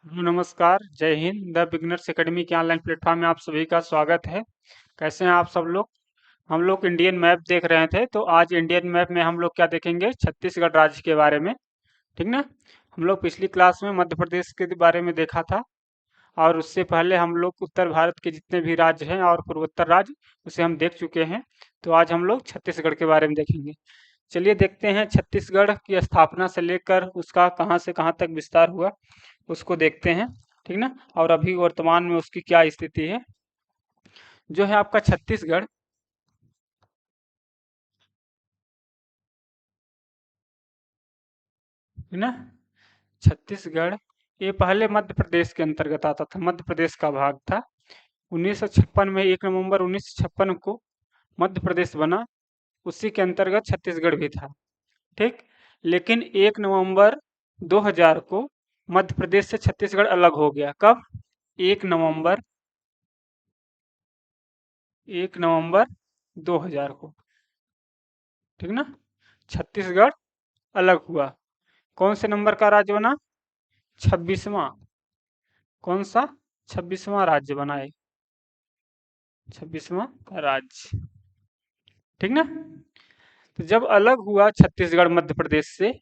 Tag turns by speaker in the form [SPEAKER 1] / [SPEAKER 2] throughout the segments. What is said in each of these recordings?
[SPEAKER 1] नमस्कार, जय Hind. The beginners academy के ऑनलाइन प्लेटफॉर्म में आप सभी का स्वागत है। कैसे हैं आप सब लोग? हम लोग इंडियन मैप देख रहे थे, तो आज इंडियन मैप में हम लोग क्या देखेंगे? छत्तीसगढ़ राज्य के बारे में। ठीक ना? हम लोग पिछली क्लास में मध्य प्रदेश के बारे में देखा था, और उससे पहले हम लोग उत्तर भारत के जितने भी राज्य हैं और पूर्वोत्तर राज्य, उसे हम देख चुके हैं। तो आज हम लोग छत्तीसगढ़ के बारे में देखेंगे। चलिए देखते हैं छत्तीसगढ़ की स्थापना से लेकर उसका कहाँ से कहाँ तक विस्तार हुआ, उसको देखते हैं। ठीक ना? और अभी वर्तमान में उसकी क्या स्थिति है। जो है आपका छत्तीसगढ़, है ना? छत्तीसगढ़ ये पहले मध्य प्रदेश के अंतर्गत आता था, मध्य प्रदेश का भाग था। 1956 में 1 नवंबर 1956 को मध्य प्रदेश बना, उसी के अंतर्गत छत्तीसगढ़ भी था। ठीक। लेकिन 1 नवंबर 2000 को मध्य प्रदेश से छत्तीसगढ़ अलग हो गया। कब? 1 नवंबर 1 नवंबर 2000 को। ठीक ना? छत्तीसगढ़ अलग हुआ। कौन से नंबर का राज्य बना? 26वां। कौन सा? 26वां राज्य बना है। 26वां राज्य। ठीक ना? तो जब अलग हुआ छत्तीसगढ़ मध्य प्रदेश से,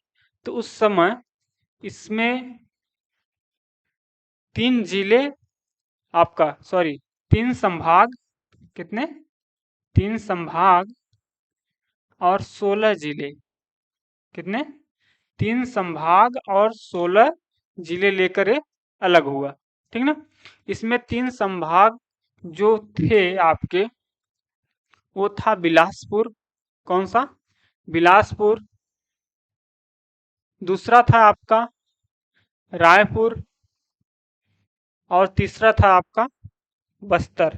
[SPEAKER 1] तो उस समय इसमें 3 जिले, आपका सॉरी 3 संभाग, कितने? 3 संभाग और 16 जिले। कितने? 3 संभाग और 16 जिले लेकर ये अलग हुआ। ठीक ना? इसमें 3 संभाग जो थे आपके, वो था बिलासपुर। कौन सा? बिलासपुर। दूसरा था आपका रायपुर, और तीसरा था आपका बस्तर।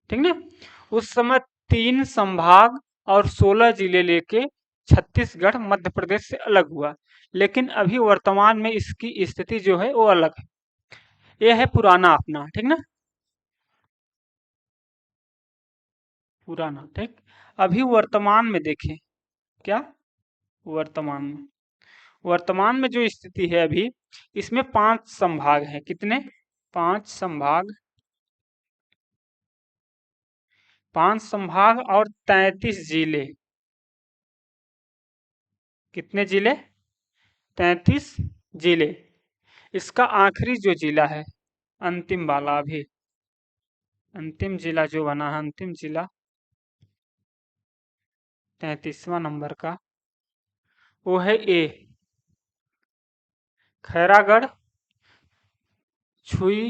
[SPEAKER 1] ठीक ना? उस समय 3 संभाग और 16 जिले लेके छत्तीसगढ़ मध्य प्रदेश से अलग हुआ। लेकिन अभी वर्तमान में इसकी स्थिति जो है वो अलग है। यह है पुराना अपना। ठीक ना? पुराना। ठीक। अभी वर्तमान में देखें। क्या? वर्तमान में जो स्थिति है अभी, इसमें 5 संभाग हैं। कितने? 5 संभाग। 5 संभाग और 33 जिले। कितने जिले? 33 जिले। इसका आखिरी जो जिला है, अंतिम वाला, अभी अंतिम जिला जो बना है, अंतिम जिला 33वां नंबर का, वो है ए, खैरागढ़, छुई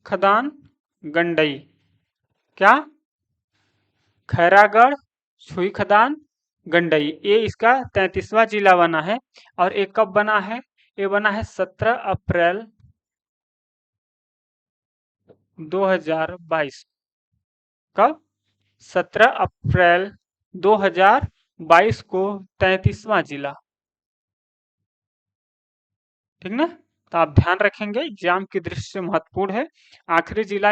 [SPEAKER 1] खदान, गंडई। क्या? खैरागढ़, छुई खदान, गंडई। ये इसका 33वां जिला बना है। और ये कब बना है? ये बना है 17 अप्रैल 2022। कब? 17 अप्रैल 2022 को 33वां जिला। ठीक ना? तो आप ध्यान रखेंगे, एग्जाम की दृष्टि से महत्वपूर्ण है। आखिरी जिला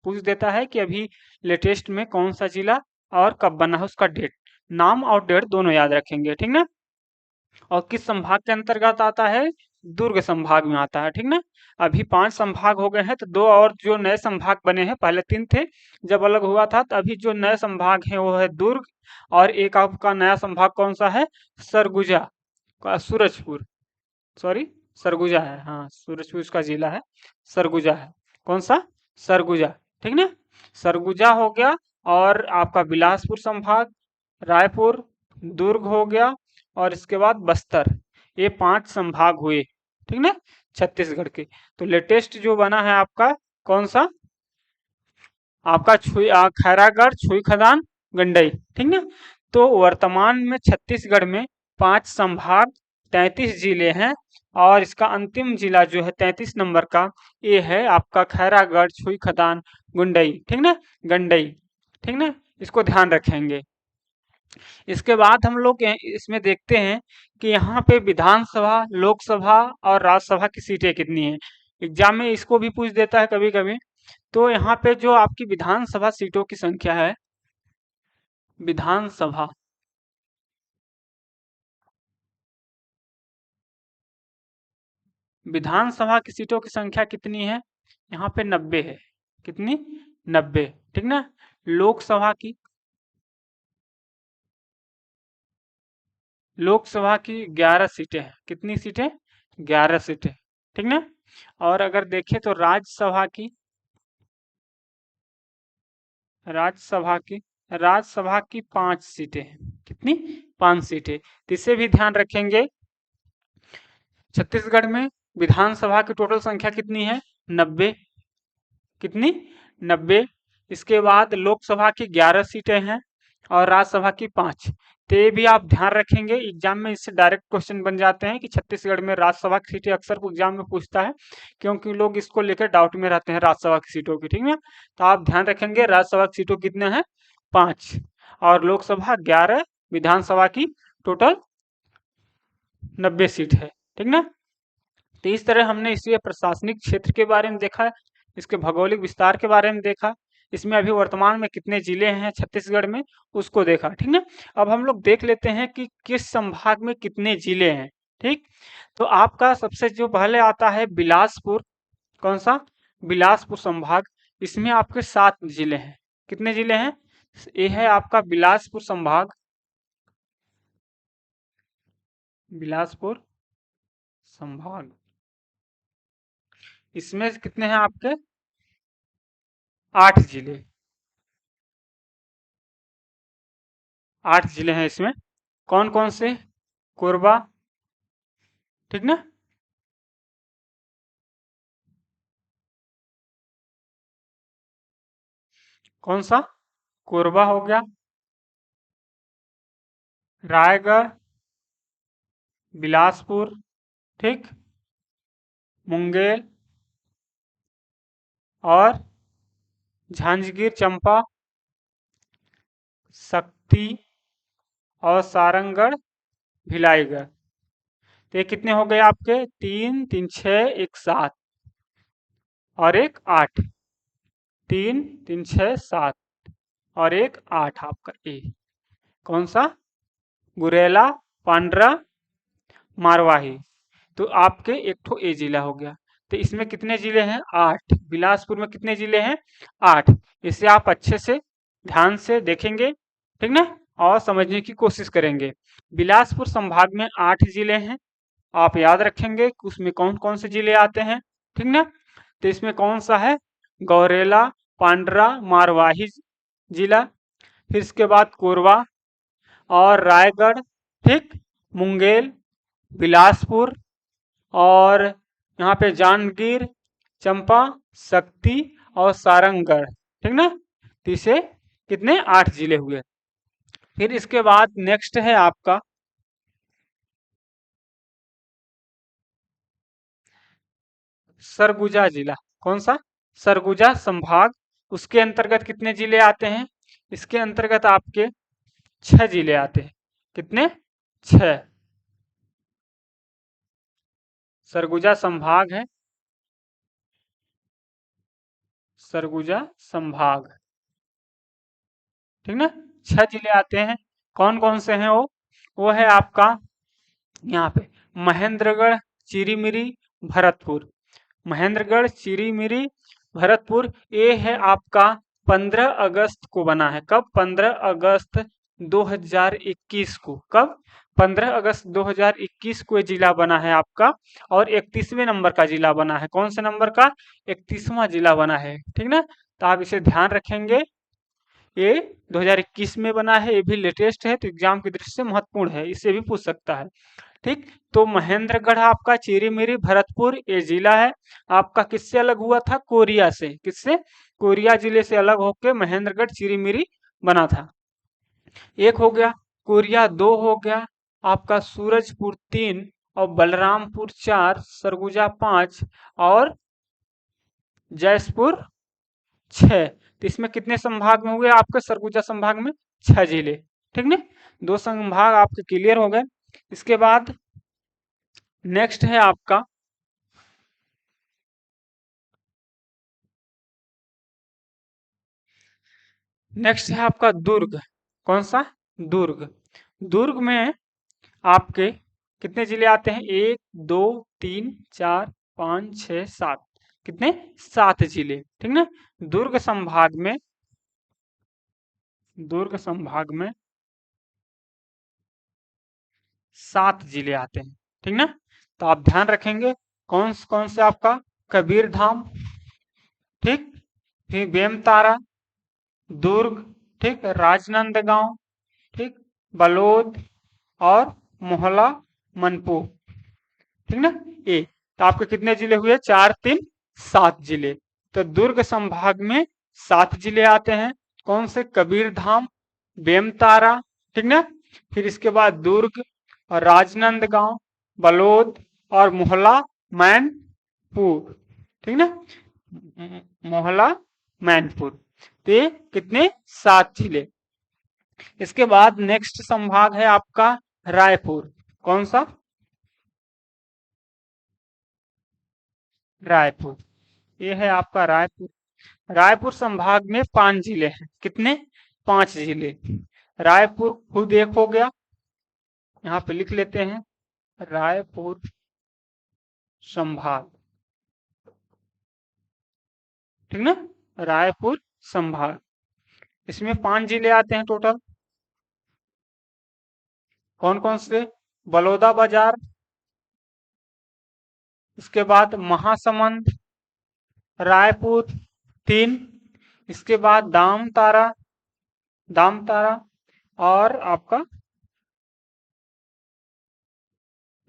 [SPEAKER 1] पूछ देता है कि अभी लेटेस्ट में कौन सा जिला और कब बना है, उसका डेट, नाम और डेट दोनों याद रखेंगे। ठीक ना? और किस संभाग के अंतर्गत आता है? दुर्ग संभाग में आता है। ठीक ना? अभी 5 संभाग हो गए हैं, तो 2 और जो नए संभाग बने हैं, पहले 3 थे जब अलग हुआ था। तो अभी जो नए संभाग हैं वो है दुर्ग, और एक आपका नया संभाग कौन सा है? सरगुजा, सूरजपुर, सॉरी सरगुजा है। हाँ, सूरजपुर उसका जिला है, सरगुजा है। कौन सा? सरगुजा। ठीक ना? सरगुजा हो गया। और आपका बिलासपुर संभाग, रायपुर, दुर्ग हो गया, और इसके बाद बस्तर। ये 5 संभाग हुए। ठीक ना? छत्तीसगढ़ के। तो लेटेस्ट जो बना है आपका, कौन सा? आपका खैरागढ़, छुई खदान, गंडई। ठीक ना? तो वर्तमान में छत्तीसगढ़ में 5 संभाग, 33 जिले हैं। और इसका अंतिम जिला जो है 33 नंबर का, ये है आपका खैरागढ़, छुई खदान, गुंडई। ठीक ना? गंडई। ठीक ना? इसको ध्यान रखेंगे। इसके बाद हम लोग इसमें देखते हैं कि यहाँ पे विधानसभा, लोकसभा और राज्यसभा की सीटें कितनी हैं। एग्जाम में इसको भी पूछ देता है कभी कभी। तो यहाँ पे जो आपकी विधानसभा सीटों की संख्या है, विधानसभा, विधानसभा की सीटों की संख्या कितनी है? यहाँ पे 90 है। कितनी? 90, ठीक ना। लोकसभा की 11 सीटें हैं। कितनी सीटें? 11 सीटें, ठीक ना। और अगर देखें तो राज्यसभा की 5 सीटें हैं। कितनी? 5 सीटें। तो इसे भी ध्यान रखेंगे। छत्तीसगढ़ में विधानसभा की टोटल संख्या कितनी है? 90। कितनी? 90। इसके बाद लोकसभा की 11 सीटें हैं और राज्यसभा की 5। तो ये भी आप ध्यान रखेंगे, एग्जाम में इससे डायरेक्ट क्वेश्चन बन जाते हैं कि छत्तीसगढ़ में राज्यसभा की सीटें अक्सर एग्जाम में पूछता है, क्योंकि लोग इसको लेकर डाउट में रहते हैं राज्यसभा की सीटों की, ठीक है। तो आप ध्यान रखेंगे राज्यसभा की सीटों कितने हैं? 5 और लोकसभा 11, विधानसभा की टोटल 90 सीट है, ठीक ना। तो इस तरह हमने इसे प्रशासनिक क्षेत्र के बारे में देखा, इसके भौगोलिक विस्तार के बारे में देखा, इसमें अभी वर्तमान में कितने जिले हैं छत्तीसगढ़ में उसको देखा, ठीक ना। अब हम लोग देख लेते हैं कि किस संभाग में कितने जिले हैं, ठीक। तो आपका सबसे जो पहले आता है बिलासपुर। कौन सा? बिलासपुर संभाग। इसमें आपके 7 जिले हैं। कितने जिले हैं? ये है आपका बिलासपुर संभाग। बिलासपुर संभाग, इसमें कितने हैं आपके? 8 जिले। 8 जिले हैं इसमें। कौन कौन से? कोरबा, ठीक ना। कौन सा? कोरबा हो गया, रायगढ़, बिलासपुर, ठीक, मुंगेर और जांजगीर चांपा, शक्ति और सारंगढ़, भिलाईगढ़। तो ये कितने हो गए आपके? 3 3 6 1 7 और एक 8। 3 3 6 7 और एक 8 आपका ए। कौन सा? गुरेला, पांड्रा, मारवाही। तो आपके एक ठो ए जिला हो गया। तो इसमें कितने जिले हैं? 8। बिलासपुर में कितने जिले हैं? 8। इसे आप अच्छे से ध्यान से देखेंगे, ठीक ना, और समझने की कोशिश करेंगे। बिलासपुर संभाग में 8 जिले हैं। आप याद रखेंगे कि उसमें कौन कौन से जिले आते हैं, ठीक ना। तो इसमें कौन सा है? गौरेला, पांड्रा, मारवाही जिला, फिर इसके बाद कोरबा और रायगढ़, ठीक, मुंगेर, बिलासपुर और यहाँ पे जांजगीर चंपा, शक्ति और सारंगगढ़, ठीक ना। तो इसे कितने? 8 जिले हुए। फिर इसके बाद नेक्स्ट है आपका सरगुजा जिला। कौन सा? सरगुजा संभाग। उसके अंतर्गत कितने जिले आते हैं? इसके अंतर्गत आपके 6 जिले आते हैं। कितने? 6। सरगुजा संभाग है, सरगुजा संभाग, ठीक ना। 6 जिले आते हैं। कौन कौन से हैं वो है आपका यहाँ पे महेंद्रगढ़, चिरीमिरी, भरतपुर। महेंद्रगढ़, चिरीमिरी, भरतपुर। ये है आपका 15 अगस्त को बना है। कब? 15 अगस्त 2021 को। कब? 15 अगस्त 2021 को ये जिला बना है आपका और 31वें नंबर का जिला बना है। कौन से नंबर का? 31वां जिला बना है, ठीक ना। तो आप इसे ध्यान रखेंगे। ये 2021 में बना है, ये भी लेटेस्ट है, तो एग्जाम की दृष्टि से महत्वपूर्ण है, इससे भी पूछ सकता है, ठीक। तो महेंद्रगढ़ आपका चिरीमिरी भरतपुर ये जिला है। आपका किससे अलग हुआ था? कोरिया से। किससे? कोरिया जिले से अलग होकर महेंद्रगढ़ चिरीमिरी बना था। एक हो गया। कोरिया 2 हो गया आपका, सूरजपुर 3 और बलरामपुर 4, सरगुजा 5 और जयपुर 6। तो इसमें कितने संभाग में हुए आपके? सरगुजा संभाग में 6 जिले, ठीक ने। 2 संभाग आपके क्लियर हो गए। इसके बाद नेक्स्ट है आपका दुर्ग। कौन सा? दुर्ग। दुर्ग में आपके कितने जिले आते हैं? 1 2 3 4 5 6 7। कितने? 7 जिले, ठीक ना। दुर्ग संभाग में 7 जिले आते हैं, ठीक ना। तो आप ध्यान रखेंगे कौन कौन से आपका कबीर धाम, ठीक, फिर बेमतारा, दुर्ग, ठीक, राजनांदगांव, ठीक, बलोद और मोहला मनपुर, ठीक ना। ए तो आपके कितने जिले हुए? 4 3 7 जिले। तो दुर्ग संभाग में 7 जिले आते हैं। कौन से? कबीर धाम, बेमतारा, ठीक ना, फिर इसके बाद दुर्ग और राजनांदगांव, बलोद और मोहला मैनपुर, ठीक ना, मोहला मैनपुर। तो ये कितने? 7 जिले। इसके बाद नेक्स्ट संभाग है आपका रायपुर। कौन सा? रायपुर। ये है आपका रायपुर। रायपुर संभाग में 5 जिले हैं। कितने? 5 जिले। रायपुर खुद एक हो गया, यहाँ पे लिख लेते हैं रायपुर संभाग, ठीक ना, रायपुर संभाग। इसमें 5 जिले आते हैं टोटल। कौन कौन से? बलौदा बाजार, इसके बाद महासमंद, रायपुर 3, इसके बाद दामतारा और आपका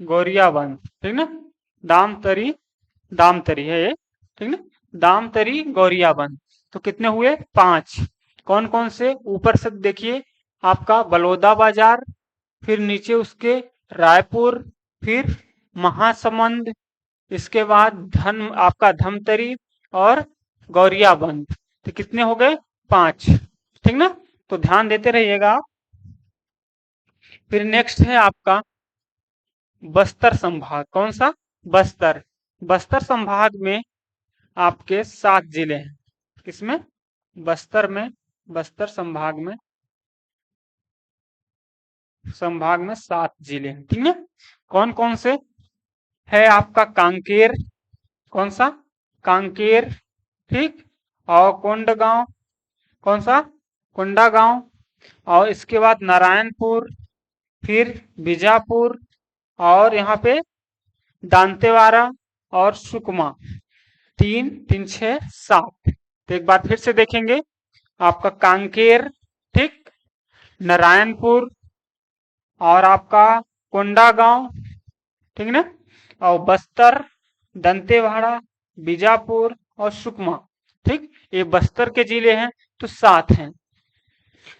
[SPEAKER 1] गौरियाबंद, ठीक ना, दामतरी है ये, ठीक ना, दामतरी गौरियाबंद। तो कितने हुए? 5। कौन कौन से? ऊपर से देखिए आपका बलौदा बाजार, फिर नीचे उसके रायपुर, फिर महासमंद, इसके बाद आपका धमतरी और गौरियाबंद। तो कितने हो गए? 5, ठीक ना। तो ध्यान देते रहिएगा आप। फिर नेक्स्ट है आपका बस्तर संभाग। कौन सा? बस्तर। बस्तर संभाग में आपके 7 जिले हैं। किसमें? बस्तर में। बस्तर संभाग में 7 जिले हैं, ठीक है। कौन कौन से? है आपका कांकेर। कौन सा? कांकेर, ठीक, और कोंडगांव। कौन सा? कोंडागांव। और इसके बाद नारायणपुर, फिर बीजापुर, और यहाँ पे दांतेवाड़ा और सुकमा। 3 3 6 7। तो एक बार फिर से देखेंगे आपका कांकेर, ठीक, नारायणपुर और आपका कोंडागांव, ठीक ना, और बस्तर, दंतेवाड़ा, बीजापुर और सुकमा, ठीक, ये बस्तर के जिले हैं। तो 7 हैं।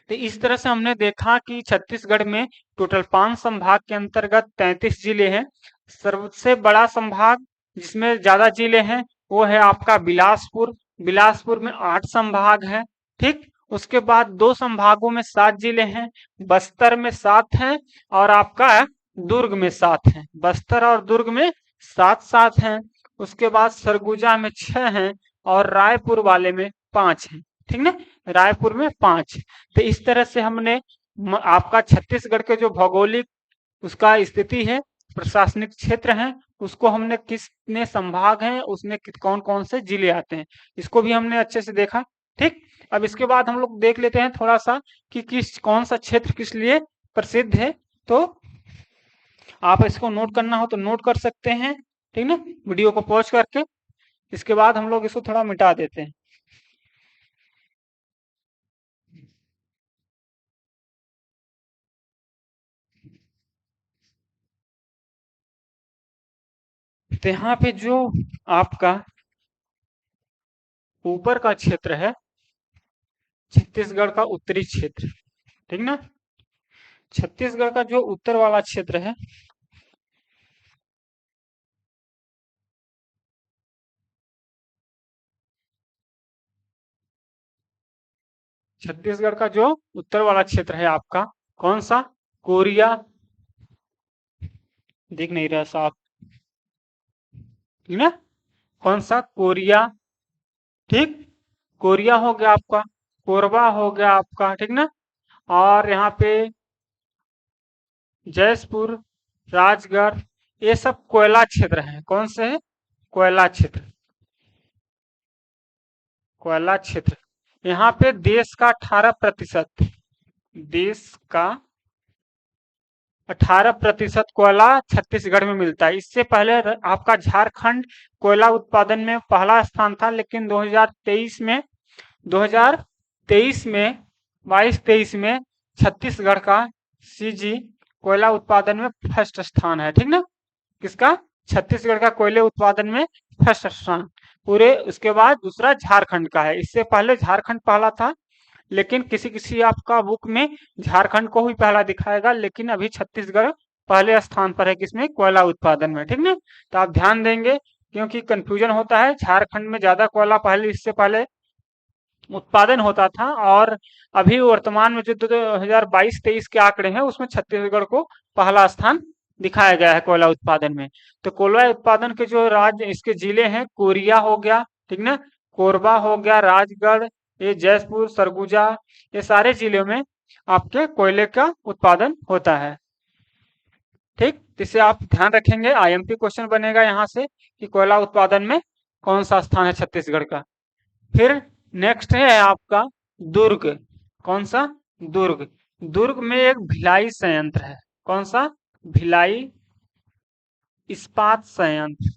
[SPEAKER 1] तो इस तरह से हमने देखा कि छत्तीसगढ़ में टोटल 5 संभाग के अंतर्गत 33 जिले हैं। सबसे बड़ा संभाग जिसमें ज्यादा जिले हैं वो है आपका बिलासपुर। बिलासपुर में 8 संभाग हैं, ठीक। उसके बाद 2 संभागों में 7 जिले हैं। बस्तर में 7 हैं और आपका दुर्ग में 7 हैं। बस्तर और दुर्ग में 7 हैं। उसके बाद सरगुजा में 6 हैं और रायपुर वाले में 5 हैं, ठीक ना, रायपुर में 5। तो इस तरह से हमने आपका छत्तीसगढ़ के जो भौगोलिक उसका स्थिति है, प्रशासनिक क्षेत्र है, उसको हमने कितने संभाग हैं, उसमें कौन कौन से जिले आते हैं, इसको भी हमने अच्छे से देखा, ठीक। अब इसके बाद हम लोग देख लेते हैं थोड़ा सा कि कौन सा क्षेत्र किस लिए प्रसिद्ध है। तो आप इसको नोट करना हो तो नोट कर सकते हैं, ठीक ना, वीडियो को पॉज करके। इसके बाद हम लोग इसको थोड़ा मिटा देते हैं। तो यहाँ पे जो आपका ऊपर का क्षेत्र है छत्तीसगढ़ का उत्तरी क्षेत्र, ठीक ना, छत्तीसगढ़ का जो उत्तर वाला क्षेत्र है, छत्तीसगढ़ का जो उत्तर वाला क्षेत्र है आपका कौन सा? कोरिया, दिख नहीं रहा साफ, ठीक ना, कौन सा? कोरिया, ठीक, कोरिया हो गया आपका, कोरबा हो गया आपका, ठीक ना, और यहाँ पे जयपुर, राजगढ़, ये सब कोयला क्षेत्र है। कौन से है? कोयला क्षेत्र, कोयला क्षेत्र। यहाँ पे देश का 18%, देश का 18% कोयला छत्तीसगढ़ में मिलता है। इससे पहले आपका झारखंड कोयला उत्पादन में पहला स्थान था, लेकिन 2023 में 2023 में 22-23 में छत्तीसगढ़ का सीजी कोयला उत्पादन में फर्स्ट स्थान है। ठीक ना? किसका? छत्तीसगढ़ का कोयले उत्पादन में फर्स्ट स्थान। पूरे उसके बाद दूसरा झारखंड का है। इससे पहले झारखंड पहला था, लेकिन किसी किसी आपका बुक में झारखंड को ही पहला दिखाएगा, लेकिन अभी छत्तीसगढ़ पहले स्थान पर है। किसमें? कोयला उत्पादन में। ठीक ना? तो आप ध्यान देंगे, क्योंकि कंफ्यूजन होता है। झारखंड में ज्यादा कोयला पहले, इससे पहले उत्पादन होता था, और अभी वर्तमान में जो 2022-23 के आंकड़े हैं उसमें छत्तीसगढ़ को पहला स्थान दिखाया गया है कोयला उत्पादन में। तो कोयला उत्पादन के जो राज्य इसके जिले हैं, कोरिया हो गया, ठीक ना, कोरबा हो गया, राजगढ़, ये जयपुर, सरगुजा, ये सारे जिलों में आपके कोयले का उत्पादन होता है। ठीक, इसे आप ध्यान रखेंगे। आईएमपी क्वेश्चन बनेगा यहाँ से कि कोयला उत्पादन में कौन सा स्थान है छत्तीसगढ़ का। फिर नेक्स्ट है आपका दुर्ग। कौन सा? दुर्ग। दुर्ग में एक भिलाई संयंत्र है। कौन सा? भिलाई इस्पात संयंत्र।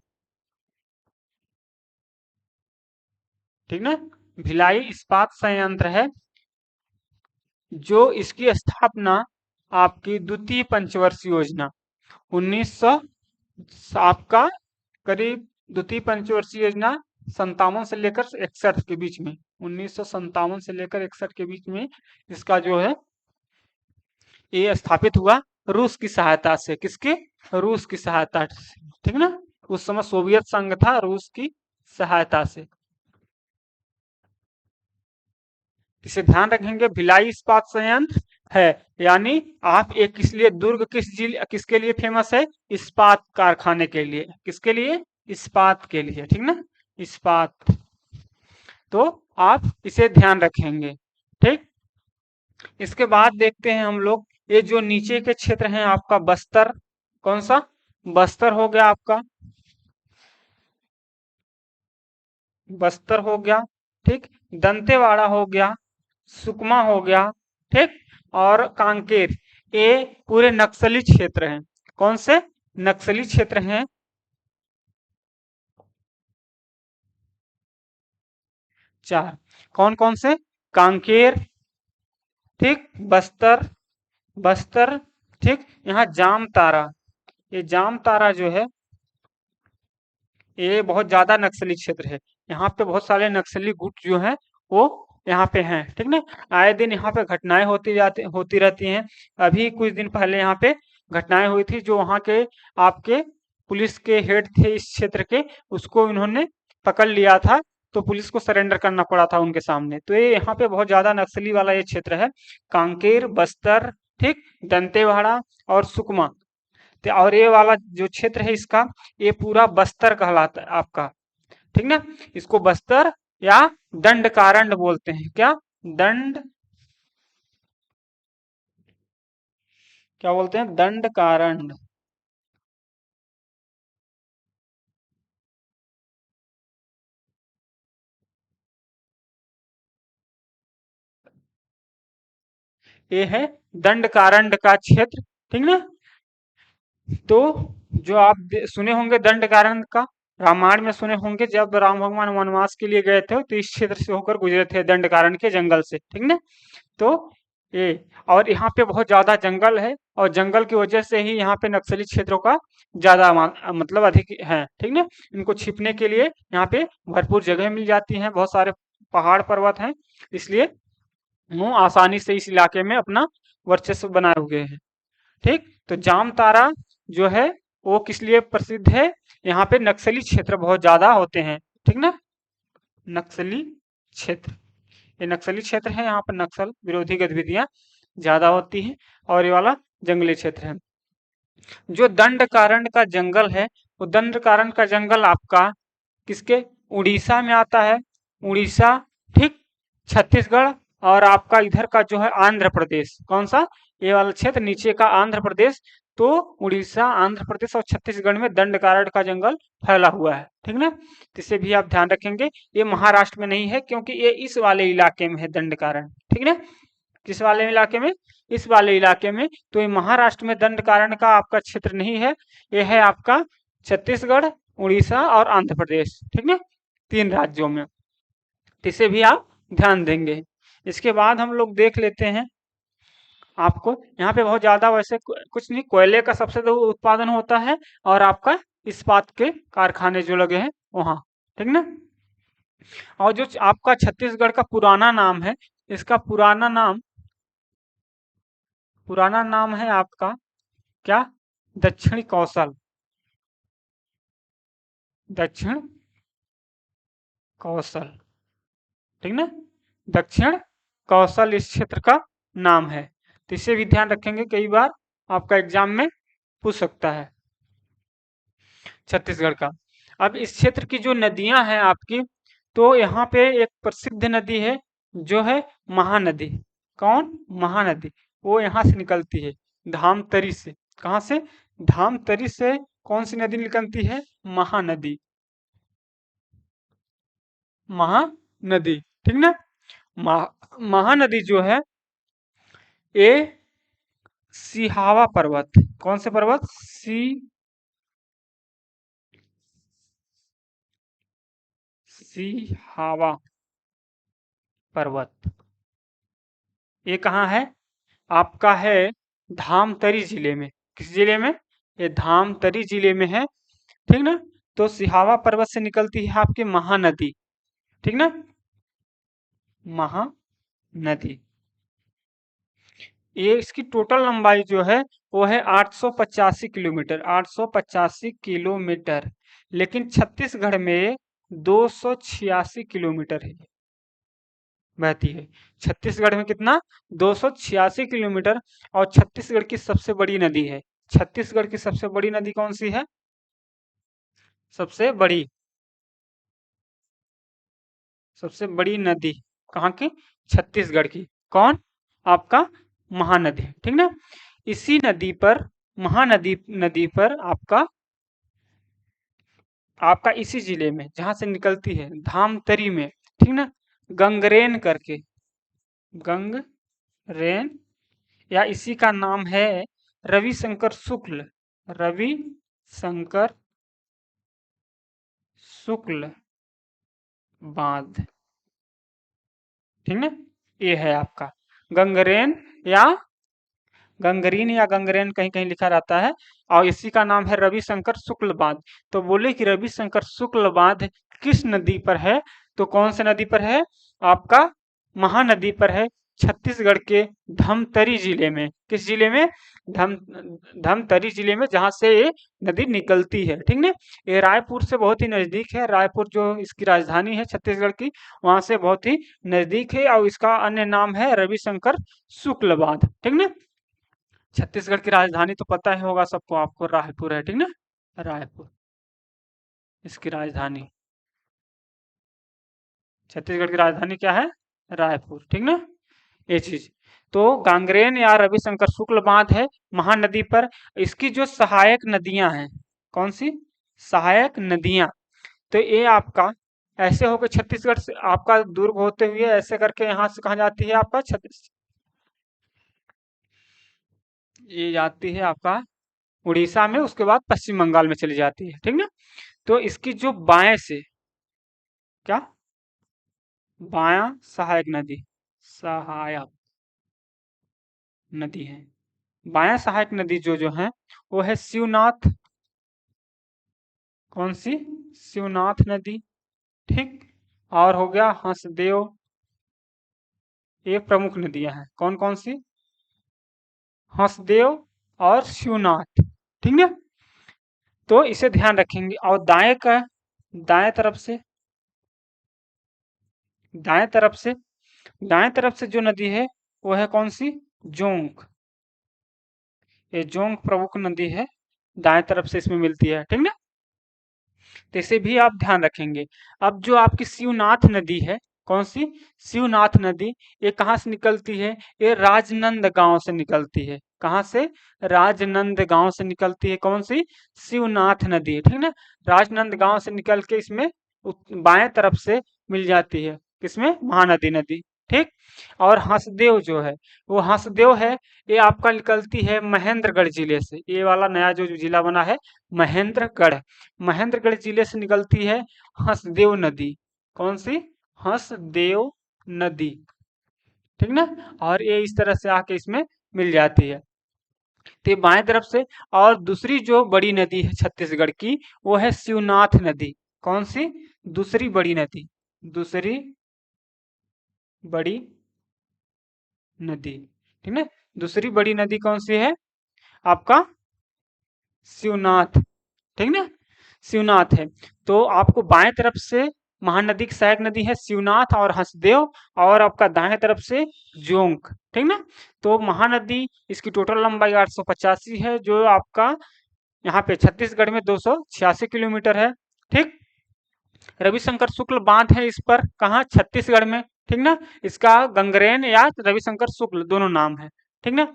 [SPEAKER 1] ठीक ना? भिलाई इस्पात संयंत्र है, जो इसकी स्थापना आपकी द्वितीय पंचवर्षीय योजना 1900 आपका करीब द्वितीय पंचवर्षीय योजना 57 से लेकर 61 के बीच में, 1957 से लेकर 61 के बीच में इसका जो है ये स्थापित हुआ रूस की सहायता से। किसके? रूस की सहायता से। ठीक ना? उस समय सोवियत संघ था, रूस की सहायता से। इसे ध्यान रखेंगे, भिलाई इस्पात संयंत्र है, यानी आप एक इसलिए दुर्ग किसके लिए फेमस है? इस्पात कारखाने के लिए। किसके लिए? इस्पात के लिए। ठीक ना? इस्पात। तो आप इसे ध्यान रखेंगे। ठीक, इसके बाद देखते हैं हम लोग ये जो नीचे के क्षेत्र हैं आपका बस्तर। कौन सा? बस्तर हो गया आपका, बस्तर हो गया। ठीक, दंतेवाड़ा हो गया, सुकमा हो गया। ठीक, और कांकेर, ये पूरे नक्सली क्षेत्र हैं। कौन से? नक्सली क्षेत्र हैं। चार। कौन कौन से? कांकेर, ठीक, बस्तर, बस्तर, ठीक, यहाँ जामताड़ा, ये जामताड़ा जो है ये बहुत ज्यादा नक्सली क्षेत्र है। यहाँ पे बहुत सारे नक्सली गुट जो हैं वो यहाँ पे हैं। ठीक ना? आए दिन यहाँ पे घटनाएं होती रहती हैं। अभी कुछ दिन पहले यहाँ पे घटनाएं हुई थी, जो वहाँ के आपके पुलिस के हेड थे इस क्षेत्र के, उसको इन्होंने पकड़ लिया था, तो पुलिस को सरेंडर करना पड़ा था उनके सामने। तो ये यहाँ पे बहुत ज्यादा नक्सली वाला ये क्षेत्र है, कांकेर, बस्तर, ठीक, दंतेवाड़ा और सुकमा। और ये वाला जो क्षेत्र है इसका, ये पूरा बस्तर कहलाता है आपका। ठीक ना? इसको बस्तर या दंड कारण्ड बोलते हैं। क्या? दंड, क्या बोलते हैं? दंड कारण्ड। ये है दंड कारण्ड का क्षेत्र। ठीक ना? तो जो आप सुने होंगे दंड कारण्ड का, रामायण में सुने होंगे, जब राम भगवान वनवास के लिए गए थे तो इस क्षेत्र से होकर गुजरे थे, दंड कारण्ड के जंगल से। ठीक ना? तो ये, और यहाँ पे बहुत ज्यादा जंगल है, और जंगल की वजह से ही यहाँ पे नक्सली क्षेत्रों का ज्यादा मतलब अधिक है। ठीक ना? इनको छिपने के लिए यहाँ पे भरपूर जगह मिल जाती है, बहुत सारे पहाड़ पर्वत हैं, इसलिए वो आसानी से इस इलाके में अपना वर्चस्व बनाए हुए हैं। ठीक, तो जामताड़ा जो है वो किस लिए प्रसिद्ध है? यहाँ पे नक्सली क्षेत्र बहुत ज्यादा होते हैं। ठीक ना? नक्सली क्षेत्र, ये नक्सली क्षेत्र है, यहाँ पर नक्सल विरोधी गतिविधियां ज्यादा होती हैं, और ये वाला जंगली क्षेत्र है। जो दंड कारण्य का जंगल है, वो दंड कारण्य का जंगल आपका किसके? उड़ीसा में आता है। उड़ीसा, ठीक, छत्तीसगढ़, और आपका इधर का जो है आंध्र प्रदेश। कौन सा? ये वाला क्षेत्र नीचे का आंध्र प्रदेश, तो उड़ीसा, आंध्र प्रदेश और छत्तीसगढ़ में दंडकारण्य का जंगल फैला हुआ है, ठीक ना। तो इसे भी आप ध्यान रखेंगे। ये महाराष्ट्र में नहीं है क्योंकि ये इस वाले इलाके में है दंडकारण्य, ठीक ना। किस वाले इलाके में? इस वाले इलाके में। तो ये महाराष्ट्र में दंडकारण्य का आपका क्षेत्र नहीं है, ये है आपका छत्तीसगढ़, उड़ीसा और आंध्र प्रदेश, ठीक ना, 3 राज्यों में। तो इसे भी आप ध्यान देंगे। इसके बाद हम लोग देख लेते हैं आपको यहाँ पे बहुत ज्यादा वैसे कुछ नहीं, कोयले का सबसे ज्यादा उत्पादन होता है और आपका इस्पात के कारखाने जो लगे हैं वहाँ, ठीक ना। और जो आपका छत्तीसगढ़ का पुराना नाम है, इसका पुराना नाम है आपका क्या? दक्षिणी कौशल, दक्षिण कौशल, ठीक ना। दक्षिण कौशल इस क्षेत्र का नाम है। तो इसे भी ध्यान रखेंगे, कई बार आपका एग्जाम में पूछ सकता है छत्तीसगढ़ का। अब इस क्षेत्र की जो नदियां हैं आपकी, तो यहाँ पे एक प्रसिद्ध नदी है जो है महानदी। कौन? महानदी। वो यहाँ से निकलती है धामतरी से। कहाँ से? धामतरी से। कौन सी नदी निकलती है? महानदी, महानदी, ठीक ना। महानदी जो है ये सिहावा पर्वत, कौन से पर्वत? सिहावा पर्वत, ये कहाँ है? आपका है धामतरी जिले में। किस जिले में? ये धामतरी जिले में है, ठीक ना। तो सिहावा पर्वत से निकलती है आपकी महानदी, ठीक ना, महानदी। ये इसकी टोटल लंबाई जो है वो है 885 किलोमीटर, 885 किलोमीटर। लेकिन छत्तीसगढ़ में 286 किलोमीटर है बहती है। छत्तीसगढ़ में कितना? 286 किलोमीटर। और छत्तीसगढ़ की सबसे बड़ी नदी है। छत्तीसगढ़ की सबसे बड़ी नदी कौन सी है? सबसे बड़ी नदी कहाँ की? छत्तीसगढ़ की। कौन? आपका महानदी, ठीक ना। इसी नदी पर, महानदी नदी पर आपका इसी जिले में जहां से निकलती है धामतरी में, ठीक ना, गंगरेन करके, गंगरेन, या इसी का नाम है रविशंकर शुक्ल, रविशंकर शुक्ल बांध, ठीक ना। ये है आपका गंगरेन या गंगरीन या गंगरेन, कहीं कहीं लिखा रहता है। और इसी का नाम है रविशंकर शुक्ल बांध। तो बोले कि रविशंकर शुक्ल बांध किस नदी पर है? तो कौन से नदी पर है? आपका महानदी पर है, छत्तीसगढ़ के धमतरी जिले में। किस जिले में? धम धमतरी जिले में, जहां से ये नदी निकलती है, ठीक ना। ये रायपुर से बहुत ही नजदीक है। रायपुर जो इसकी राजधानी है छत्तीसगढ़ की, वहां से बहुत ही नजदीक है। और इसका अन्य नाम है रविशंकर शुक्ल बांध, ठीक ना। छत्तीसगढ़ की राजधानी तो पता ही होगा सबको, आपको रायपुर है, ठीक ना। रायपुर इसकी राजधानी, छत्तीसगढ़ की राजधानी क्या है? रायपुर, ठीक ना। ये चीज। तो गांगरेन या रविशंकर शुक्ल बांध है महानदी पर। इसकी जो सहायक नदियां हैं, कौन सी सहायक नदियां? तो ये आपका ऐसे होकर छत्तीसगढ़ से आपका दुर्ग होते हुए ऐसे करके यहाँ से कहा जाती है आपका छत्तीस, ये जाती है आपका उड़ीसा में, उसके बाद पश्चिम बंगाल में चली जाती है, ठीक ना। तो इसकी जो बाएं से क्या, बायां सहायक नदी, सहायक नदी है, बायां सहायक नदी जो है वो है शिवनाथ। कौन सी? शिवनाथ नदी, ठीक। और हो गया हंसदेव। ये प्रमुख नदियां हैं। कौन कौन सी? हंसदेव और शिवनाथ, ठीक है। तो इसे ध्यान रखेंगे। और दाएं तरफ से दाएं तरफ से दाएं तरफ से जो नदी है वो है कौन सी? जोंक। ये जोंक प्रमुख नदी है, दाएं तरफ से इसमें मिलती है, ठीक ना। तो इसे भी आप ध्यान रखेंगे। अब जो आपकी शिवनाथ नदी है, कौन सी? शिवनाथ नदी। ये कहाँ से निकलती है? ये राजनंद गांव से निकलती है। कहाँ से? राजनंद गांव से निकलती है। कौन सी? शिवनाथ नदी, ठीक ना। राजनंद गांव से निकल के इसमें बाएं तरफ से मिल जाती है, किसमें? महानदी नदी, ठीक। और हंसदेव जो है, वो हंसदेव है, ये आपका निकलती है महेंद्रगढ़ जिले से। ये वाला नया जो जिला बना है महेंद्रगढ़, महेंद्रगढ़ जिले से निकलती है हंसदेव नदी। कौन सी? हंसदेव नदी, ठीक ना। और ये इस तरह से आके इसमें मिल जाती है, तो ये बाएं तरफ से। और दूसरी जो बड़ी नदी है छत्तीसगढ़ की, वो है शिवनाथ नदी। कौन सी? दूसरी बड़ी नदी, दूसरी बड़ी नदी, ठीक ना। दूसरी बड़ी नदी कौन सी है? आपका शिवनाथ, ठीक ना, शिवनाथ है। तो आपको बाएं तरफ से महानदी की सहायक नदी है शिवनाथ और हंसदेव, और आपका दाएं तरफ से जोंक, ठीक ना। तो महानदी, इसकी टोटल लंबाई 885 है, जो आपका यहाँ पे छत्तीसगढ़ में 286 किलोमीटर है, ठीक। रविशंकर शुक्ल बांध है इस पर, कहाँ? छत्तीसगढ़ में, ठीक ना। इसका गंगरेन या रविशंकर शुक्ल दोनों नाम है, ठीक ना।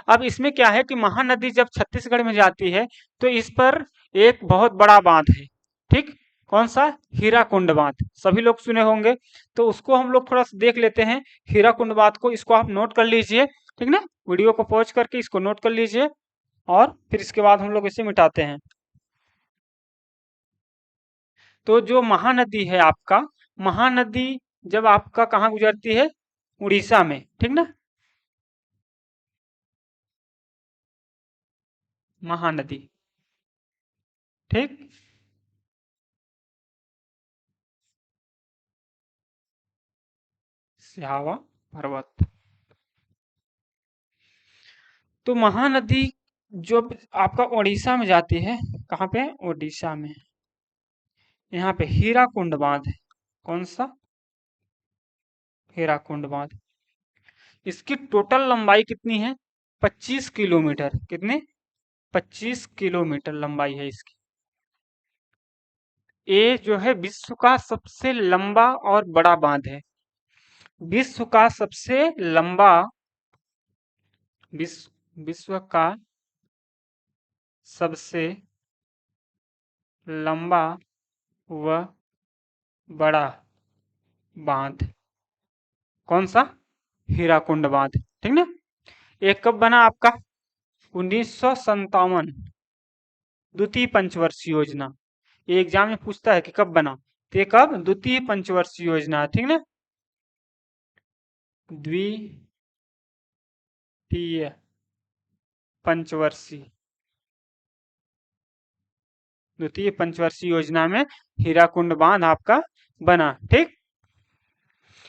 [SPEAKER 1] अब इसमें क्या है कि महानदी जब छत्तीसगढ़ में जाती है तो इस पर एक बहुत बड़ा बांध है, ठीक। कौन सा? हीराकुंड बांध, सभी लोग सुने होंगे, तो उसको हम लोग थोड़ा सा देख लेते हैं। हीराकुंड बांध को, इसको आप नोट कर लीजिए, ठीक ना। वीडियो को पॉज करके इसको नोट कर लीजिए, और फिर इसके बाद हम लोग इसे मिटाते हैं। तो जो महानदी है आपका, महानदी जब आपका कहाँ गुजरती है? उड़ीसा में, ठीक ना। महानदी, ठीक। स्यावा पर्वत। तो महानदी जब आपका उड़ीसा में जाती है, कहाँ पे? उड़ीसा में। यहाँ पे हीराकुंड बांध है। कौन सा? हीराकुंड बांध। इसकी टोटल लंबाई कितनी है? 25 किलोमीटर। कितनी? 25 किलोमीटर लंबाई है इसकी। ये जो है विश्व का सबसे लंबा और बड़ा बांध है। विश्व का सबसे लंबा, विश्व का सबसे लंबा व बड़ा बांध। कौन सा? हीराकुंड बांध, ठीक ना। ये कब बना आपका? 1957, द्वितीय पंचवर्षीय योजना। ये एग्जाम में पूछता है कि कब बना, तो ये कब? द्वितीय पंचवर्षीय योजना, ठीक ना। द्वितीय पंचवर्षीय, द्वितीय पंचवर्षीय योजना में हीराकुंड बांध आपका बना, ठीक।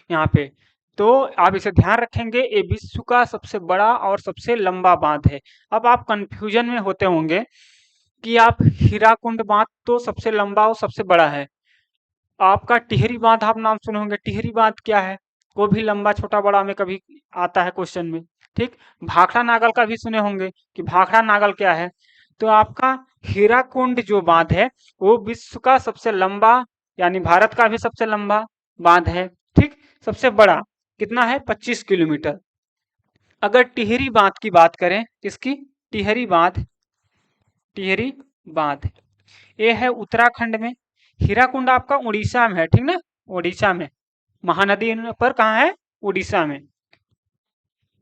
[SPEAKER 1] यहाँ पे तो आप इसे ध्यान रखेंगे, ये विश्व का सबसे बड़ा और सबसे लंबा बांध है। अब आप कंफ्यूजन में होते होंगे कि आप हीराकुंड बांध तो सबसे लंबा और सबसे बड़ा है, आपका टिहरी बांध आप नाम सुने होंगे। टिहरी बांध क्या है? वो भी लंबा छोटा बड़ा में कभी आता है क्वेश्चन में, ठीक। भाखड़ा नागल का भी सुने होंगे कि भाखड़ा नागल क्या है। तो आपका हीराकुंड जो बांध है वो विश्व का सबसे लंबा, यानी भारत का भी सबसे लंबा बांध है, ठीक। सबसे बड़ा कितना है? 25 किलोमीटर। अगर टिहरी बांध की बात करें, किसकी? टिहरी बांध, टिहरी बांध ये है उत्तराखंड में। हीराकुंड आपका उड़ीसा में है, ठीक ना। उड़ीसा में महानदी पर कहाँ है? उड़ीसा में।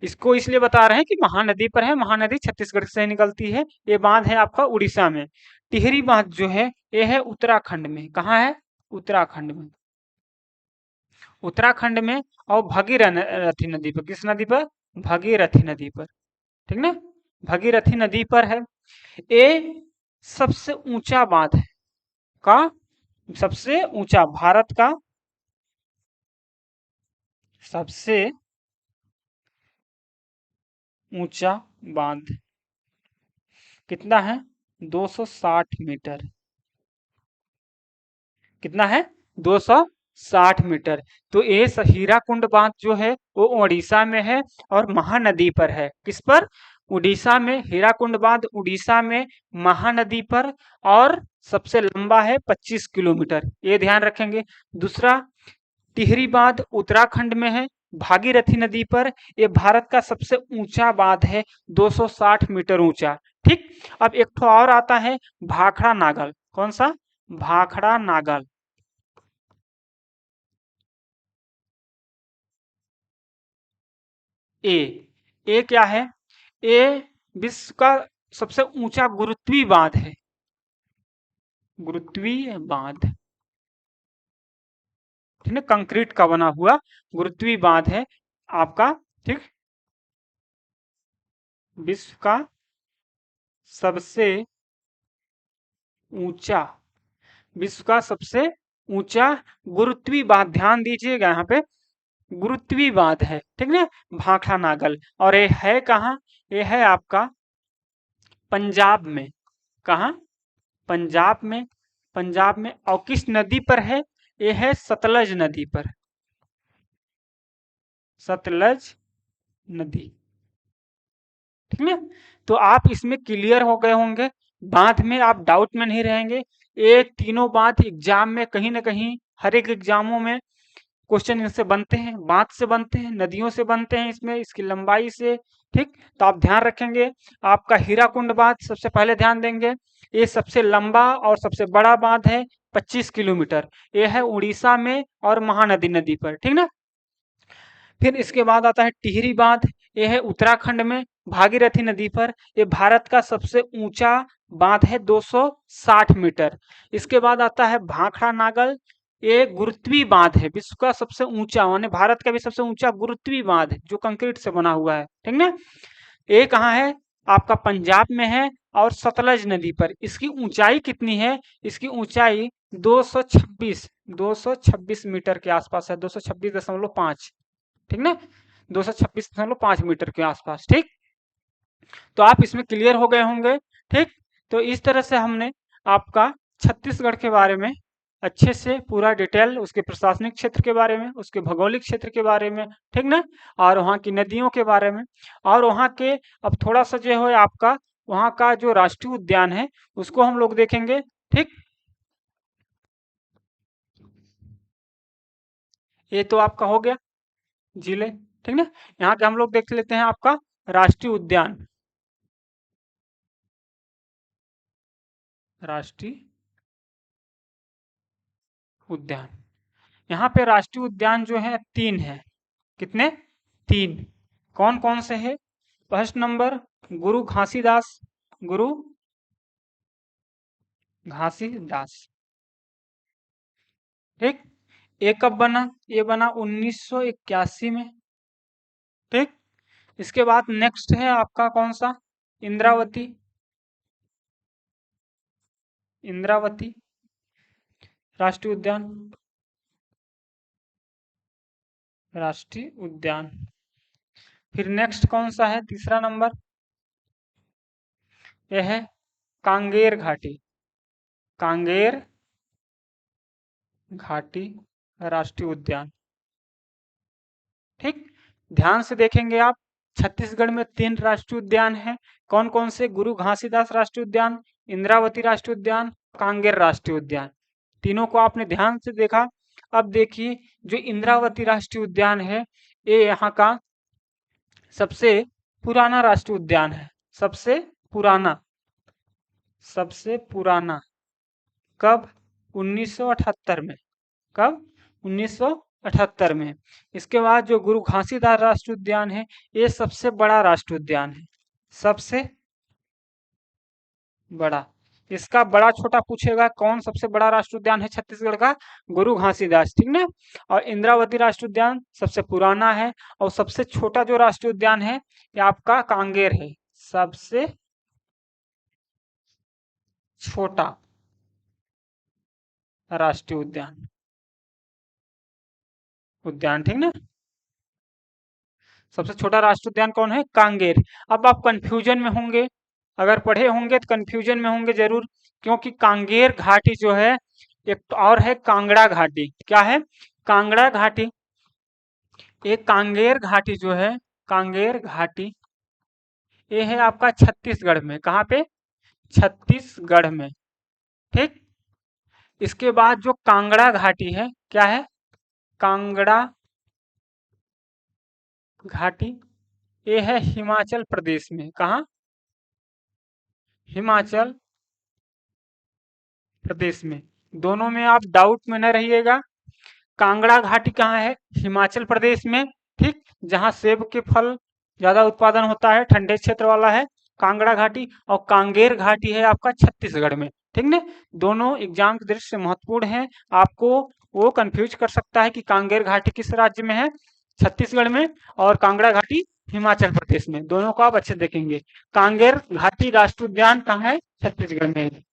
[SPEAKER 1] इसको इसलिए बता रहे हैं कि महानदी पर है, महानदी छत्तीसगढ़ से निकलती है। ये बांध है आपका उड़ीसा में। टिहरी बांध जो है ये है उत्तराखंड में। कहाँ है? उत्तराखंड में, उत्तराखंड में। और भगीरथी नदी पर, किस नदी पर? भगीरथी नदी पर, ठीक ना। भगीरथी नदी पर है। ये सबसे ऊंचा बांध है, का सबसे ऊंचा, भारत का सबसे ऊंचा बांध कितना है? 260 मीटर। कितना है? 260 मीटर। तो ये हीराकुंड बांध जो है वो उड़ीसा में है और महानदी पर है। किस पर? उड़ीसा में। हीराकुंड बांध उड़ीसा में, महानदी पर, और सबसे लंबा है 25 किलोमीटर। ये ध्यान रखेंगे। दूसरा, टिहरी बांध उत्तराखंड में है, भागीरथी नदी पर। ये भारत का सबसे ऊंचा बांध है, 260 मीटर ऊंचा। ठीक। अब एक ठो और आता है भाखड़ा नागल। कौन सा? भाखड़ा नागल। ए। ए क्या है? ए विश्व का सबसे ऊंचा गुरुत्वीय बांध है। गुरुत्वीय बांध, ठीक है, कंक्रीट का बना हुआ गुरुत्वीय बांध है आपका। ठीक। विश्व का सबसे ऊंचा, विश्व का सबसे ऊंचा गुरुत्वीय बांध, ध्यान दीजिएगा यहाँ पे गुरुत्वीय बांध है। ठीक है, भाखड़ा नागल। और ये है कहाँ? ये है आपका पंजाब में। कहाँ? पंजाब में। पंजाब में। और किस नदी पर है? ये है सतलज नदी पर। सतलज नदी। ठीक है, तो आप इसमें क्लियर हो गए होंगे, बांध में आप डाउट में नहीं रहेंगे। ये तीनों बांध एग्जाम में कहीं ना कहीं, हर एक एग्जामों में क्वेश्चन इनसे बनते हैं, बांध से बनते हैं, नदियों से बनते हैं, इसमें इसकी लंबाई से। ठीक, तो आप ध्यान रखेंगे। आपका हीराकुंड बांध सबसे पहले ध्यान देंगे। ये सबसे लंबा और सबसे बड़ा बांध है, 25 किलोमीटर। ये है उड़ीसा में और महानदी नदी पर। ठीक ना। फिर इसके बाद आता है टिहरी बांध। ये है उत्तराखंड में, भागीरथी नदी पर। ये भारत का सबसे ऊंचा बांध है, 260 मीटर। इसके बाद आता है भाखड़ा नागल। ये गुरुत्वीय बांध है, विश्व का सबसे ऊंचा, माने भारत का भी सबसे ऊंचा गुरुत्वीय बांध है, जो कंक्रीट से बना हुआ है। ठीक ना। ये कहाँ है? आपका पंजाब में है और सतलज नदी पर। इसकी ऊंचाई कितनी है? इसकी ऊंचाई 226 मीटर के आसपास है, 226.5। ठीक ना, 226.5 मीटर के आसपास। ठीक, तो आप इसमें क्लियर हो गए होंगे। ठीक, तो इस तरह से हमने आपका छत्तीसगढ़ के बारे में अच्छे से पूरा डिटेल, उसके प्रशासनिक क्षेत्र के बारे में, उसके भौगोलिक क्षेत्र के बारे में, ठीक ना, और वहाँ की नदियों के बारे में, और वहाँ के अब थोड़ा सा जो है आपका वहाँ का जो राष्ट्रीय उद्यान है उसको हम लोग देखेंगे। ठीक, ये तो आपका हो गया जिले। ठीक ना, यहाँ के हम लोग देख लेते हैं आपका राष्ट्रीय उद्यान। राष्ट्रीय उद्यान, यहाँ पे राष्ट्रीय उद्यान जो है 3 है। कितने? 3। कौन कौन से है? फर्स्ट नंबर गुरु घासीदास, गुरु घासीदास। ठीक, ये कब बना? ये बना 1981 में। ठीक, इसके बाद नेक्स्ट है आपका कौन सा? इंद्रावती। इंद्रावती राष्ट्रीय उद्यान। राष्ट्रीय उद्यान। फिर नेक्स्ट कौन सा है तीसरा नंबर? यह है कांगेर घाटी। कांगेर घाटी राष्ट्रीय उद्यान। ठीक, ध्यान से देखेंगे आप, छत्तीसगढ़ में 3 राष्ट्रीय उद्यान हैं। कौन कौन से? गुरु घासीदास राष्ट्रीय उद्यान, इंद्रावती राष्ट्रीय उद्यान, कांगेर राष्ट्रीय उद्यान। तीनों को आपने ध्यान से देखा। अब देखिए, जो इंद्रावती राष्ट्रीय उद्यान है, ये यहाँ का सबसे पुराना राष्ट्रीय उद्यान है। सबसे पुराना, सबसे पुराना। कब? 1978 में। कब? 1978 में। इसके बाद जो गुरु घासीदास राष्ट्रीय उद्यान है, ये सबसे बड़ा राष्ट्रीय उद्यान है। सबसे बड़ा। इसका बड़ा छोटा पूछेगा, कौन सबसे बड़ा राष्ट्रीय उद्यान है छत्तीसगढ़ का? गुरु घासीदास। ठीक ना। और इंद्रावती राष्ट्रीय उद्यान सबसे पुराना है, और सबसे छोटा जो राष्ट्रीय उद्यान है ये आपका कांगेर है। सबसे छोटा राष्ट्रीय उद्यान, उद्यान। ठीक ना, सबसे छोटा राष्ट्रीय उद्यान कौन है? कांगेर। अब आप कंफ्यूजन में होंगे, अगर पढ़े होंगे तो कंफ्यूजन में होंगे जरूर, क्योंकि कांगेर घाटी जो है, एक तो और है कांगड़ा घाटी। क्या है? कांगड़ा घाटी। एक कांगेर घाटी जो है, कांगेर घाटी, ये है आपका छत्तीसगढ़ में। कहाँ पे? छत्तीसगढ़ में। ठीक, इसके बाद जो कांगड़ा घाटी है, क्या है? कांगड़ा घाटी, ये है हिमाचल प्रदेश में। कहाँ? हिमाचल प्रदेश में। दोनों में आप डाउट में न रहिएगा। कांगड़ा घाटी कहाँ है? हिमाचल प्रदेश में, ठीक, जहाँ सेब के फल ज्यादा उत्पादन होता है, ठंडे क्षेत्र वाला है कांगड़ा घाटी। और कांगेर घाटी है आपका छत्तीसगढ़ में, ठीक ने। दोनों एग्जाम की दृष्टि से महत्वपूर्ण है। आपको वो कंफ्यूज कर सकता है कि कांगेर घाटी किस राज्य में है, छत्तीसगढ़ में, और कांगड़ा घाटी हिमाचल प्रदेश में। दोनों को आप अच्छे देखेंगे। कांगेर घाटी राष्ट्रीय उद्यान कहाँ है? छत्तीसगढ़ में है।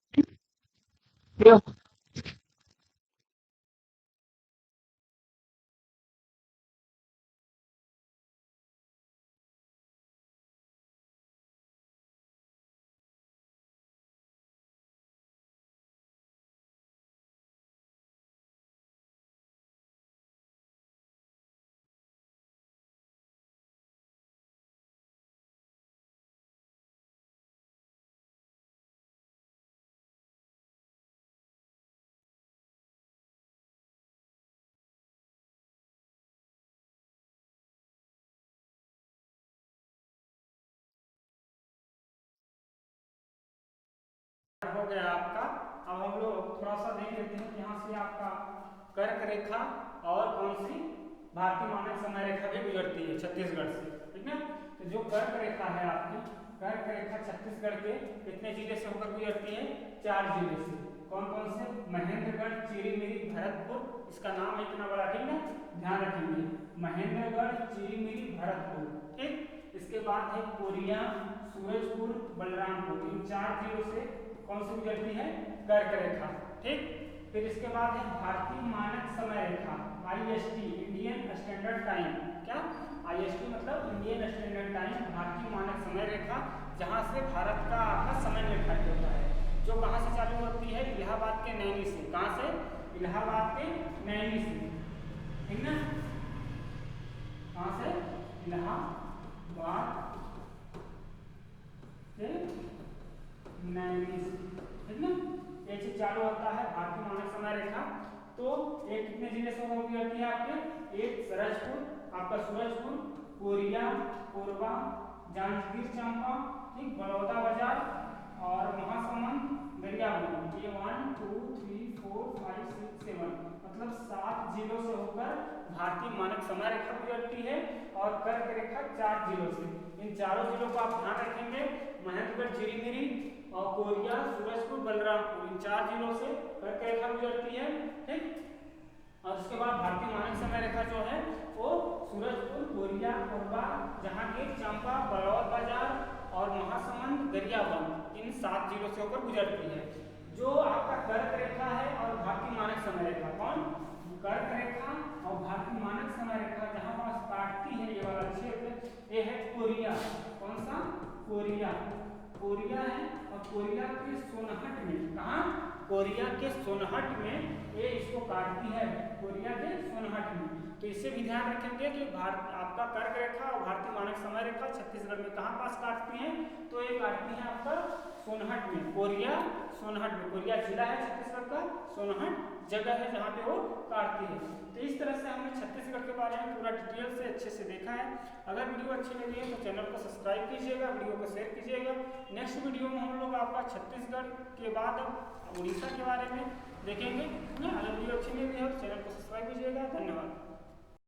[SPEAKER 1] हो गया आपका। अब हम लोग थोड़ा सा देख लेते हैं कि यहाँ से आपका कर्क रेखा और कौन सी भारतीय मानक समय रेखा भी गुजरती है छत्तीसगढ़ से, ठीक है। तो जो कर्क रेखा है आपकी, कर्क रेखा छत्तीसगढ़ के कितने जिले से होकर गुजरती है? 4 जिले से। कौन कौन से? महेंद्रगढ़, चिरीमिरी, भरतपुर। इसका नाम है इतना बड़ा, ठीक है, ध्यान रखेंगे। महेंद्रगढ़, चिरीमिरी, भरतपुर, ठीक। इसके बाद है कोरिया, सूरजपुर, बलरामपुर। इन 4 जिलों से कौन सी गुजरती है? कर्क रेखा, ठीक। फिर इसके बाद है भारतीय मानक समय रेखा, IST, इंडियन स्टैंडर्ड टाइम। क्या? IST मतलब इंडियन स्टैंडर्ड टाइम, भारतीय मानक समय रेखा, जहां से भारत का आपका समय निर्धारित होता है। जो कहां से चालू होती है? इलाहाबाद के नैनी से। कहां से? इलाहाबाद के नैनी से, ठीक ना। कहां से? इलाहाबाद के नैनी से, ठीक ना। ये चीज चालू होता है भारतीय मानक समय रेखा। तो एक कितने जिले से होकर गुजरती है आपके? एक सरसपुर, आपका सूरजपुर, कोरिया, कोरबा, जांजगीर चांपा, ठीक, बड़ौदा बाजार और महासमुंद, गरियाबंद। ये 1 2 3 4 5 6 7 मतलब 7 जिलों से होकर भारतीय मानक समय रेखा गुजरती है। और कर्क रेखा 4 जिलों से। इन चारों जिलों को आप ध्यान रखेंगे। महेंद्रगढ़, चिरीमिरी और कोरिया, सूरजपुर, बलरामपुर, इन 4 जिलों से कर्क रेखा गुजरती है, ठीक। और उसके बाद भारतीय मानक समय रेखा जो है वो सूरजपुर, कोरिया, कोरबा, जहांगीर चांपा, बड़ौद बाजार और महासमुंद, गरियाबंद, इन 7 जिलों से होकर गुजरती है। जो आपका कर्क रेखा है और भारतीय मानक समय रेखा, कौन? कर्क रेखा और भारतीय मानक समय रेखा जहां पास काटती है ये वाला क्षेत्र, ये है कोरिया। कौन सा? कोरिया। कोरिया है, और कोरिया के सोनहट में, कहा? कोरिया के सोनहट में ये इसको काटती है, कोरिया के सोनहट में। तो इससे भी ध्यान रखेंगे कि भारत आपका कर्क रेखा और भारतीय मानक समय रेखा छत्तीसगढ़ में कहाँ पास काटती हैं? तो ये काटती है आपका सोनहट में, कोरिया सोनहट में। कोरिया जिला है छत्तीसगढ़ का, सोनहट जगह है जहाँ पे वो काटती है। तो इस तरह से हमने छत्तीसगढ़ के बारे में पूरा डिटेल से अच्छे से देखा है। अगर वीडियो अच्छी लगी है तो चैनल को सब्सक्राइब कीजिएगा, वीडियो को शेयर कीजिएगा। नेक्स्ट वीडियो में हम लोग आपका छत्तीसगढ़ के बाद उड़ीसा के बारे में देखेंगे। अगर वीडियो अच्छी लगी है तो चैनल को सब्सक्राइब कीजिएगा। धन्यवाद।